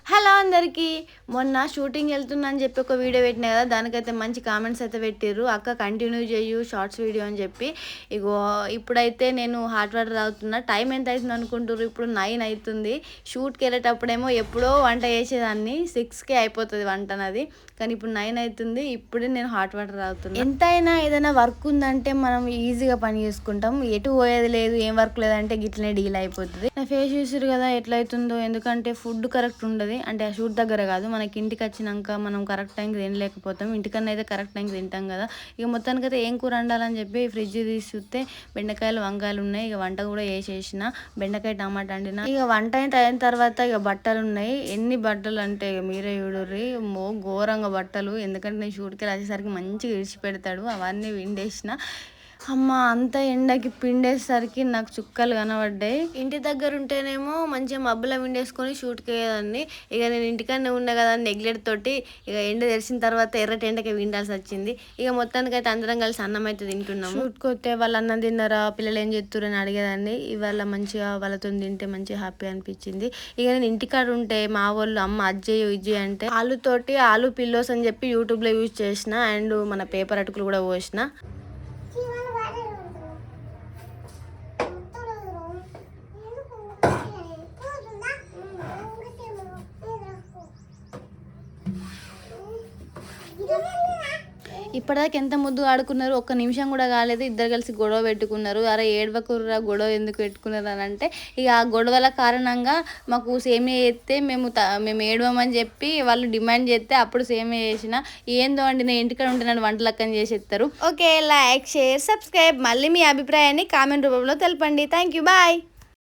Hello అందరికీ. మొన్న shooting వెళ్తున్నా అని చెప్పి ఒక వీడియో పెట్టినా కదా, దానికైతే మంచి కామెంట్స్ అయితే పెట్టిర్రు. అక్క కంటిన్యూ చేయు షార్ట్స్ వీడియో అని చెప్పి. ఇగో ఇప్పుడైతే నేను హాట్ వాటర్ తాగుతున్నా. టైం ఎంత అవుతుంది అనుకుంటుర్రు? ఇప్పుడు 9 అవుతుంది. షూట్కి వెళ్ళేటప్పుడేమో ఎప్పుడో వంట చేసేదాన్ని, 6కే అయిపోతుంది వంట నాది. కానీ ఇప్పుడు 9 అవుతుంది. ఇప్పుడే నేను హాట్ వాటర్ తాగుతున్నా. ఎంతైనా ఏదైనా వర్క్ ఉందంటే మనం ఈజీగా పని చేసుకుంటాం. ఎటు పోయేది లేదు, ఏం వర్క్ లేదంటే గిట్లనే డీల్ అయిపోతుంది. నా ఫేస్ చూసారు కదా ఎట్లయితుందో. ఎందుకంటే ఫుడ్ కరెక్ట్ ఉండదు. అంటే ఆ షూట్ దగ్గర కాదు, మనకి ఇంటికి వచ్చినాక మనం కరెక్ట్ టైంకి తినలేకపోతాం. ఇంటికన్నా అయితే కరెక్ట్ టైంకి తింటాం కదా. ఇక మొత్తానికి అయితే ఏం కూర వండాలని చెప్పి ఫ్రిడ్జ్ తీసి చూస్తే బెండకాయలు వంకాయలు ఉన్నాయి. ఇక వంట కూడా వేసేసిన, బెండకాయ టమాటా వండిన. ఇక వంట అయిన తర్వాత ఇక బట్టలు ఉన్నాయి. ఎన్ని బట్టలు అంటే మీరే చూడుర్రి, ఘోరంగా బట్టలు. ఎందుకంటే నేను షూట్కి వచ్చేసరికి మంచిగా ఇడిచి పెడతాడు. అవన్నీ విండేసిన. అమ్మ అంత ఎండకి పిండేసరికి నాకు చుక్కలు కనబడ్డాయి. ఇంటి దగ్గర ఉంటేనేమో మంచిగా మబ్బుల విండేసుకొని షూట్కి వేయదాన్ని. ఇక నేను ఇంటికన్నా ఉన్నా కదా నెగ్లెక్ట్ తోటి ఇక ఎండ తెరిచిన తర్వాత ఎర్రటి ఎండకి విండాల్సి వచ్చింది. ఇక మొత్తానికి అయితే అందరం కలిసి అన్నం అయితే తింటున్నాము. షూట్కి వస్తే వాళ్ళు అన్నం తిన్నారా, పిల్లలు ఏం చేస్తున్నారు అని అడిగేదాన్ని. ఇవాళ మంచిగా వాళ్ళతో తింటే మంచిగా హ్యాపీ అనిపించింది. ఇక నేను ఇంటికాడ ఉంటే మా వాళ్ళు అమ్మ అజ్జయ్య ఇజ్జయ్య అంటే ఆలుతోటి ఆలు పిల్లోస్ అని చెప్పి యూట్యూబ్లో యూజ్ చేసిన. అండ్ మన పేపర్ అటుకులు కూడా పోసిన. ఇప్పటిదాకా ఎంత ముద్దు ఆడుకున్నారు, ఒక్క నిమిషం కూడా కాలేదు. ఇద్దరు కలిసి గొడవ పెట్టుకున్నారు. అరే ఏడవకుర్రా, గొడవ ఎందుకు పెట్టుకున్నారు అని అంటే ఇక ఆ గొడవల కారణంగా మాకు సేమియా చేస్తే మేము ఏడవమని చెప్పి వాళ్ళు డిమాండ్ చేస్తే అప్పుడు సేమియా చేసిన. ఏందో అండి, నేను ఇంటికాడ ఉంటే నన్ను వంటలక్కని చేసేస్తారు. Okay, like share subscribe. మళ్ళీ మీ అభిప్రాయాన్ని కామెంట్ రూపంలో తెలపండి. Thank you, bye.